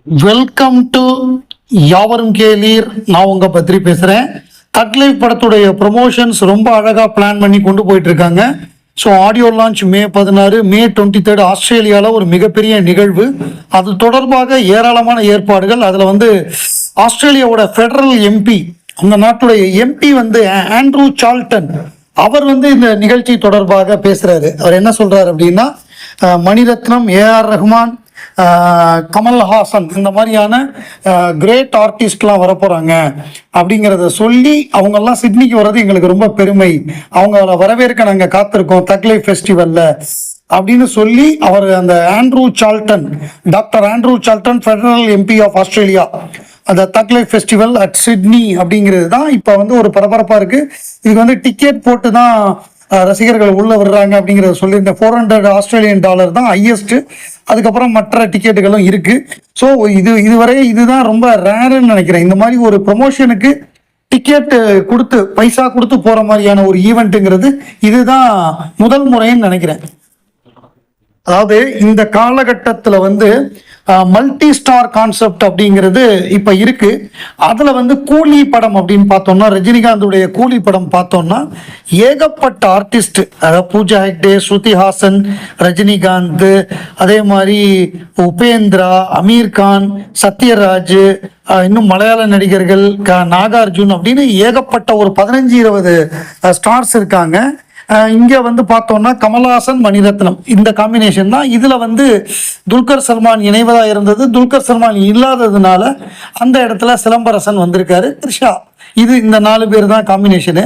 Welcome to யாவரும் கேளீர். நான் உங்க பத்ரி பேசுறேன். தக் லைஃப் படத்துடைய ப்ரொமோஷன்ஸ் ரொம்ப அழகா பிளான் பண்ணி கொண்டு போயிட்டு இருக்காங்க. ஸோ ஆடியோ லான்ச் மே 16, மே 23 ஆஸ்திரேலியாவில் ஒரு மிகப்பெரிய நிகழ்வு. அது தொடர்பாக ஏராளமான ஏற்பாடுகள். அதில் ஆஸ்திரேலியாவோட ஃபெடரல் எம்பி, அந்த நாட்டுடைய எம்பி ஆண்ட்ரூ சால்டன், அவர் இந்த நிகழ்ச்சி தொடர்பாக பேசுறாரு. அவர் என்ன சொல்றாரு அப்படின்னா, மணிரத்னம், ஏஆர் ரஹ்மான், கமல்ஹாசன் இந்த மாதிரியான கிரேட் ஆர்டிஸ்ட்லாம் வரப்போகிறாங்க அப்படிங்கிறத சொல்லி, அவங்கெல்லாம் சிட்னிக்கு வர்றது எங்களுக்கு ரொம்ப பெருமை, அவங்கள வரவேற்க நாங்கள் காத்திருக்கோம் தக் லைஃப் ஃபெஸ்டிவலில் அப்படின்னு சொல்லி அவர் அந்த doctor Andrew Salton, federal MP of Australia, அந்த Thug life festival at Sydney அப்படிங்கிறது தான் இப்போ ஒரு பரபரப்பாக இருக்குது. இதுக்கு டிக்கெட் போட்டு தான் ரசிகர்கள் உள்ள வர்றாங்க அப்படிங்கிறத சொல்லியிருந்தேன். $400 ஆஸ்திரேலியன் தான் ஹையஸ்ட். அதுக்கப்புறம் மற்ற டிக்கெட்டுகளும் இருக்கு. ஸோ இதுவரை இதுதான் ரொம்ப ரேருன்னு நினைக்கிறேன். இந்த மாதிரி ஒரு ப்ரொமோஷனுக்கு டிக்கெட் கொடுத்து பைசா கொடுத்து போற மாதிரியான ஒரு ஈவெண்ட்டுங்கிறது இதுதான் முதல் முறைன்னு நினைக்கிறேன். அதாவது இந்த காலகட்டத்தில் மல்டி ஸ்டார் கான்செப்ட் அப்படிங்கிறது இப்போ இருக்கு. அதில் கூலி படம் அப்படின்னு பார்த்தோம்னா, ரஜினிகாந்துடைய கூலி படம் பார்த்தோம்னா ஏகப்பட்ட ஆர்டிஸ்ட், அதாவது பூஜா ஹெக்டே, ஸ்ருதி ஹாசன், ரஜினிகாந்த், அதே மாதிரி உபேந்திரா, அமீர்கான், சத்யராஜ், இன்னும் மலையாள நடிகர்கள், நாகார்ஜுன் அப்படின்னு ஏகப்பட்ட ஒரு 15-20 ஸ்டார்ஸ் இருக்காங்க. இங்கே பார்த்தோம்னா கமல்ஹாசன், மணிரத்னம் இந்த காம்பினேஷன் தான். இதில் துல்கர் சல்மான் இணைவதாக இருந்தது. துல்கர் சல்மான் இல்லாததுனால அந்த இடத்துல சிலம்பரசன் வந்திருக்காரு, த்ரிஷா. இந்த 4 பேர் தான் காம்பினேஷனு.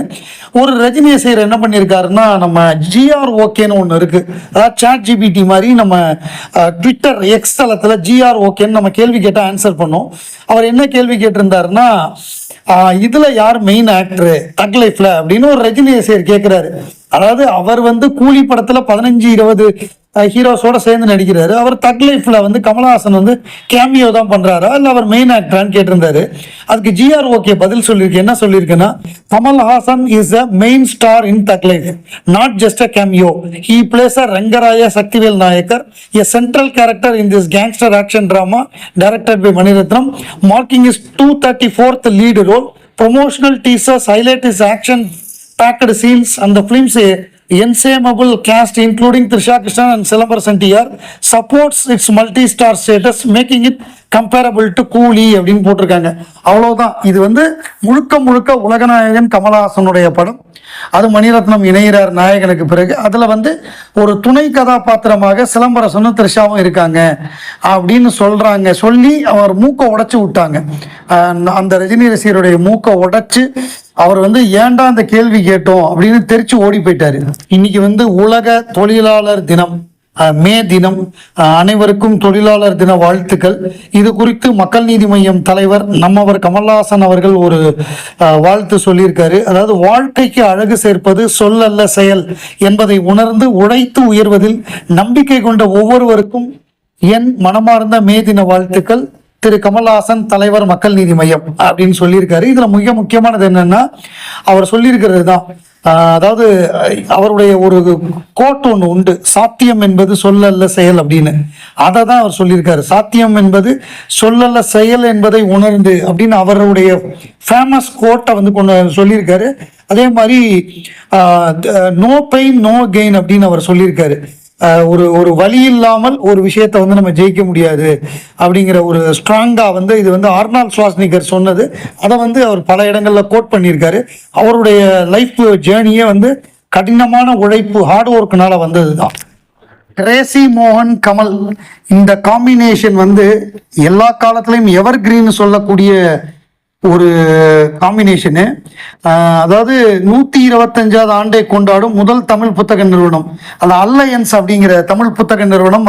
ஒரு ரஜினி சேர் என்ன பண்ணியிருக்காருன்னா, நம்ம GROKன்னு ஒன்று இருக்குது. அதாவது ChatGPT மாதிரி நம்ம ட்விட்டர் எக்ஸ் தளத்தில் GROKன்னு நம்ம கேள்வி கேட்டால் ஆன்சர் பண்ணோம். அவர் என்ன கேள்வி கேட்டிருந்தாருன்னா, இதுல யார் மெயின் ஆக்டரு தக் லைஃப்ல அப்படின்னு ஒரு ரஜினி சேர் கேட்கிறாரு. அதாவது அவர் கூலி படத்துல 15-20 ஹீரோஸோட சேர்ந்து நடிக்கிறாரு. அவர் தக் லைஃப்ல கமல்ஹாசன் கேமியோ தான் பண்றாரா இல்ல அவர் மெயின் ஆக்டரான்னு கேட்டிருந்தாரு. அதுக்கு GROK பதில் சொல்லியிருக்கு. என்ன சொல்லியிருக்குன்னா, Kamal Haasan is a main star in Thug Life, not just a cameo. He plays a Rangaraya Sakthivel Naicker, a central character in this gangster action drama directed by Manirathnam, marking his 234th lead role. Promotional teasers highlight his action-packed scenes and the film's ensemble cast, including Trisha Krishnan and Silambarasan TR, supports its multi-star status, making it comparable to கூலி அப்படின்னு போட்டிருக்காங்க. அவ்வளவுதான். இது முழுக்க முழுக்க உலகநாயகன் கமல்ஹாசனுடைய படம். அது மணிரத்னம் இணைகிறார் நாயகனுக்கு பிறகு. அதுல ஒரு துணை கதாபாத்திரமாக சிலம்பரசனும் த்ரிஷாவும் இருக்காங்க அப்படின்னு சொல்றாங்க. சொல்லி அவர் மூக்கை உடைச்சு விட்டாங்க. அந்த ரஜினி ரசிகருடைய மூக்கை உடைச்சு அவர் ஏன்டா அந்த கேள்வி கேட்டோம் அப்படின்னு தெரிச்சு ஓடி போயிட்டாரு. இன்னைக்கு உலக தொழிலாளர் தினம், மே தினம். அனைவருக்கும் தொழிலாளர் தின வாழ்த்துக்கள். இது குறித்து மக்கள் நீதி மய்யம் தலைவர் நம்மவர் கமல்ஹாசன் அவர்கள் ஒரு வாழ்த்து சொல்லியிருக்காரு. அதாவது, வாழ்க்கைக்கு அழகு சேர்ப்பது சொல்லல்ல செயல் என்பதை உணர்ந்து உழைத்து உயர்வதில் நம்பிக்கை கொண்ட ஒவ்வொருவருக்கும் என் மனமார்ந்த மே தின வாழ்த்துக்கள். திரு கமல்ஹாசன், தலைவர், மக்கள் நீதி மையம் அப்படின்னு சொல்லியிருக்காரு. இதுல மிக முக்கியமானது என்னன்னா, அவர் சொல்லியிருக்கிறது தான். அதாவது அவருடைய ஒரு கோட் ஒன்று உண்டு, சாத்தியம் என்பது சொல்லல்ல செயல் அப்படின்னு. அதை தான் அவர் சொல்லியிருக்காரு. சாத்தியம் என்பது சொல்லல்ல செயல் என்பதை உணர்ந்து அப்படின்னு அவருடைய ஃபேமஸ் கோட்டை கொண்டு சொல்லியிருக்காரு. அதே மாதிரி நோ பெயின் நோ கெயின் அப்படின்னு அவர் சொல்லியிருக்காரு. ஒரு வழி இல்லாமல் ஒரு விஷயத்தை நம்ம ஜெயிக்க முடியாது அப்படிங்கிற ஒரு ஸ்ட்ராங்கா இது ஆர்னால்ட் ஷ்வார்ஸ்நெகர் சொன்னது. அதை அவர் பல இடங்கள்ல கோட் பண்ணியிருக்காரு. அவருடைய லைஃப் ஜேர்னியே கடினமான உழைப்பு, ஹார்ட் ஒர்க்னால வந்ததுதான். ட்ரேசி மோகன், கமல் இந்த காம்பினேஷன் எல்லா காலத்திலையும் எவர் கிரீன் சொல்லக்கூடிய ஒரு காம்பினேஷனு. அதாவது 125வது ஆண்டை கொண்டாடும் முதல் தமிழ் புத்தக நிறுவனம், அந்த அல்லயன்ஸ் அப்படிங்கிற தமிழ் புத்தக நிறுவனம்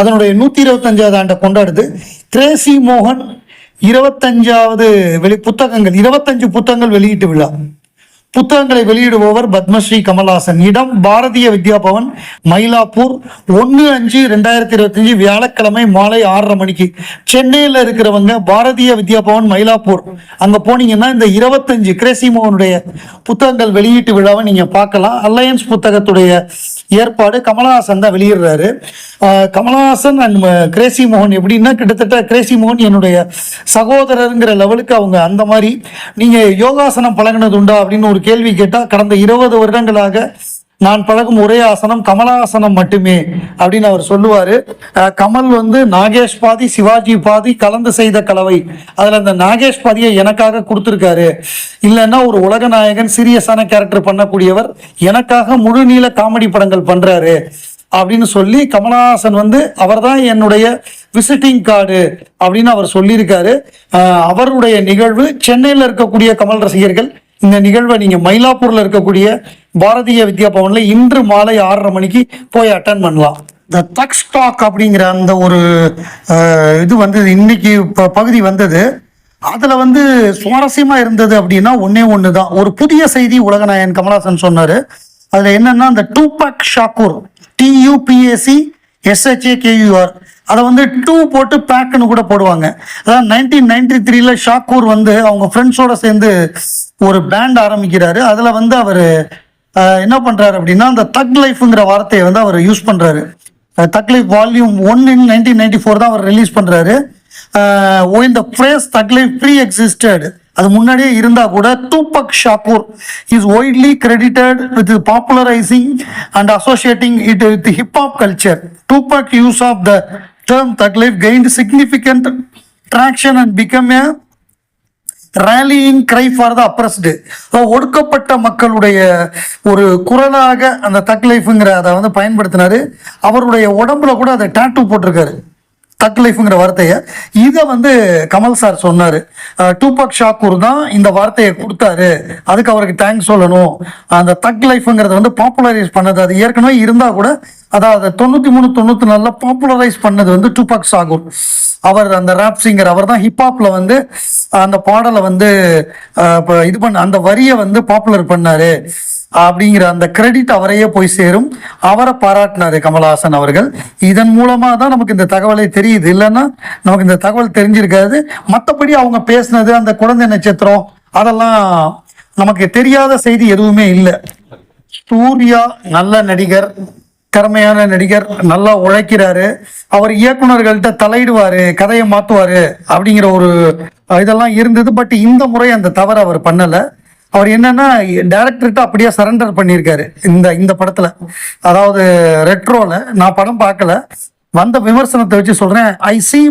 அதனுடைய 125வது ஆண்டை கொண்டாடுது. ட்ரேசி மோகன் 25வது 25 புத்தகங்கள் வெளியீட்டு விழா. புத்தகங்களை வெளியிடுபவர் பத்மஸ்ரீ கமல்ஹாசன். இடம் பாரதிய வித்யா பவன், மயிலாப்பூர், 1/5/2025 வியாழக்கிழமை மாலை 6:30 மணிக்கு. சென்னையில் இருக்கிறவங்க பாரதிய வித்யா பவன், மயிலாப்பூர் அங்க போனீங்கன்னா இந்த 25 கிரேசி மோகனுடைய புத்தகங்கள் வெளியீட்டு விழாவை நீங்க பார்க்கலாம். அலையன்ஸ் புத்தகத்துடைய ஏற்பாடு கமலஹாசன் தான் வெளியிடுறாரு. கமலஹாசன் அண்ட் கிரேசி மோகன் எப்படின்னா, கிட்டத்தட்ட கிரேசி மோகன் என்னுடைய சகோதரருங்கிற லெவலுக்கு அவங்க. அந்த மாதிரி நீங்கள் யோகாசனம் பழகினது உண்டா அப்படின்னு ஒரு கேள்வி கேட்டால், கடந்த 20 வருடங்களாக நான் பழகும் ஒரே ஆசனம் கமலஹாசனம் மட்டுமே அப்படின்னு அவர் சொல்லுவார். கமல் வந்து நாகேஷ் பாதி சிவாஜி பாதி கலந்து செய்த கலவை, அதில் அந்த நாகேஷ் பாதியை எனக்காக கொடுத்துருக்காரு. இல்லைன்னா ஒரு உலக நாயகன் சீரியஸான கேரக்டர் பண்ணக்கூடியவர் எனக்காக முழு நீள காமெடி படங்கள் பண்ணுறாரு அப்படின்னு சொல்லி கமலஹாசன் வந்து அவர் தான் என்னுடைய விசிட்டிங் கார்டு அப்படின்னு அவர் சொல்லியிருக்காரு. அவருடைய நிகழ்வு சென்னையில் இருக்கக்கூடிய கமல் ரசிகர்கள் இந்த நிகழ்வை நீங்கள் மயிலாப்பூரில் இருக்கக்கூடிய பாரதிய வித்யா பவனில் இன்று மாலை 6:30 மணிக்கு போய் அட்டன் பண்ணலாம். இந்த தக்ஸ் டாக் அப்படிங்கிற அந்த ஒரு இது வந்து இன்னைக்கு பகுதி வந்தது. அதில் வந்து சுவாரஸ்யமாக இருந்தது அப்படின்னா ஒன்று தான், ஒரு புதிய செய்தி உலகநாயகன் கமலஹாசன் சொன்னார். அதில் என்னன்னா, அந்த டூபாக் ஷாக்கூர் TUPACSHAKUR அதை வந்து 2 போட்டு பேக்குன்னு கூட போடுவாங்க. அதான் 1993 ஷாக்கூர் வந்து அவங்க ஃப்ரெண்ட்ஸோட சேர்ந்து ஒரு பேண்ட் ஆரம்பிக்கிறாரு. அதில் வந்து அவர் என்ன பண்ணுறாரு அப்படின்னா, அந்த தக் லைஃப்ங்கிற வார்த்தையை வந்து அவர் யூஸ் பண்ணுறாரு. தக் லைஃப் வால்யூம் 1 in 1994 தான் அவர் ரிலீஸ் பண்ணுறாரு. இந்த ஃப்ரேஸ் தக் லைஃப் ப்ரீ எக்ஸிஸ்டட், அது முன்னாடியே இருந்தால் கூட Tupac Shakur is widely credited with popularising and associating it with hip hop culture. Tupac use of the term thug life gained significant traction and became a rallying cry for the oppressed. ஒடுக்கப்பட்ட மக்களுடைய ஒரு குரலாக அந்த தக் லைஃப்ங்கிற அதை வந்து பயன்படுத்தினாரு. அவருடைய உடம்புல கூட அதை டாட்டூ போட்டிருக்காரு, தக் லைஃப்ங்கிற வார்த்தையை. இதை வந்து கமல் சார் சொன்னார். டூபாக் ஷாக்கூர் தான் இந்த வார்த்தையை கொடுத்தாரு, அதுக்கு அவருக்கு தேங்க்ஸ் சொல்லணும். அந்த தக் லைஃப்ங்கிறத வந்து பாப்புலரைஸ் பண்ணது, அது ஏற்கனவே இருந்தால் கூட அதாவது 93 94 பாப்புலரைஸ் பண்ணது வந்து டூபாக் ஷாக்கூர். அவர் அந்த ராப் சிங்கர், அவர் தான் ஹிப்ஹாப்பில் வந்து அந்த பாடலை வந்து இது பண்ண, அந்த வரியை வந்து பாப்புலர் பண்ணாரு அப்படிங்கிற அந்த கிரெடிட் அவரையே போய் சேரும். அவரை பாராட்டினாரு கமலஹாசன் அவர்கள். இதன் மூலமாக தான் நமக்கு இந்த தகவலை தெரியுது, இல்லைன்னா நமக்கு இந்த தகவல் தெரிஞ்சிருக்காது. மற்றபடி அவங்க பேசினது, அந்த குழந்தை நட்சத்திரம், அதெல்லாம் நமக்கு தெரியாத செய்தி எதுவுமே இல்லை. சூர்யா நல்ல நடிகர், திறமையான நடிகர், நல்லா உழைக்கிறாரு. அவர் இயக்குனர்கள்ட்ட தலையிடுவாரு, கதையை மாற்றுவாரு அப்படிங்கிற ஒரு இதெல்லாம் இருந்தது. பட் இந்த முறை அந்த தவறு அவர் பண்ணலை. அவர் என்னன்னா, டைரக்டர்கிட்ட அப்படியே சரண்டர் பண்ணியிருக்காரு இந்த படத்துல. அதாவது ரெட்ரோல நான் படம் பார்க்கல, வந்த விமர்சனத்தை வச்சு சொல்றேன். ஐ see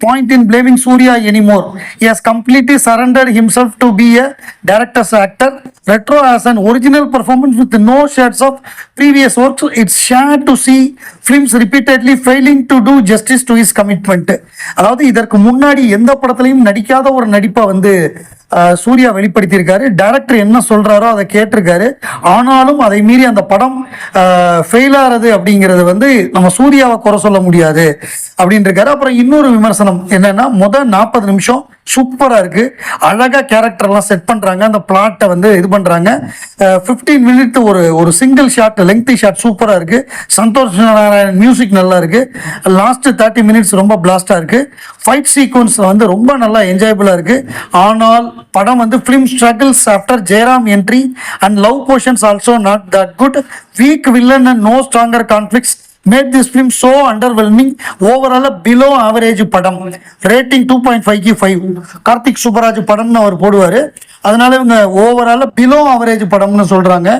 point in blaming Surya anymore. He has completely surrendered himself to be a director's actor. Retro has an original performance with no shades of previous works. It's sad to see films repeatedly failing to do justice to his commitment. அதாவது இதற்கு முன்னாடி எந்த படத்துலையும் நடிக்காத ஒரு நடிப்பை வந்து Surya வெளிப்படுத்தியிருக்காரு. Director என்ன சொல்றாரோ அதை கேட்டிருக்காரு. ஆனாலும் அதை மீறி அந்த படம் ஃபெயில் ஆகிறது அப்படிங்கிறது வந்து நம்ம சூர்யாவை குறை சொல்ல முடியாது அப்படின்னு இருக்காரு. அப்புறம் இன்னொரு விமர்சனம் என்னன்னா, முதல் 40 நிமிஷம் சூப்பரா இருக்கு, அழகா கேரக்டர்லாம் செட் பண்றாங்க, அந்த பிளாட்டை வந்து இது பண்றாங்க. 15 மினிட் ஒரு சிங்கிள் ஷாட், லெங்க்தி ஷாட் சூப்பரா இருக்கு. சந்தோஷ் நாராயணன் மியூசிக் நல்லா இருக்கு. லாஸ்ட் 30 மினிட்ஸ் ரொம்ப பிளாஸ்டா இருக்கு. ஃபைட் சீக்வன்ஸ் வந்து ரொம்ப நல்லா என்ஜாயபிளா இருக்கு. ஆனால் படம் வந்து film struggles after Jayaram entry and love portions also not that good. Weak villain and no stronger conflicts made this film so underwhelming. Overall below average படம். ரேட்டிங் 2.5க்கு 5. கார்த்திக் சுப்பராஜ் படம்னு அவர் போடுவார். அதனால இவங்க ஓவரால் பிலோ ஆவரேஜ் படம்னு சொல்கிறாங்க.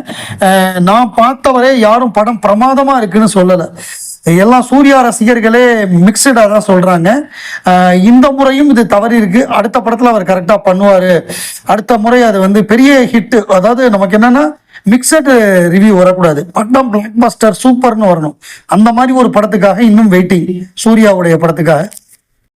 நான் பார்த்தவரை யாரும் படம் பிரமாதமாக இருக்குன்னு சொல்லலை. எல்லாம் சூர்யா ரசிகர்களே மிக்சடாக தான் சொல்கிறாங்க. இந்த முறையும் இது தவறி இருக்கு. அடுத்த படத்தில் அவர் கரெக்டாக பண்ணுவார். அடுத்த முறை அது வந்து பெரிய ஹிட்டு. அதாவது நமக்கு என்னென்னா, மிக்சடு ரிவ்யூ வரக்கூடாது, படம் பிளாக் பஸ்டர் சூப்பர்னு வரணும். அந்த மாதிரி ஒரு படத்துக்காக இன்னும் வெயிட்டிங், சூர்யாவுடைய படத்துக்காக.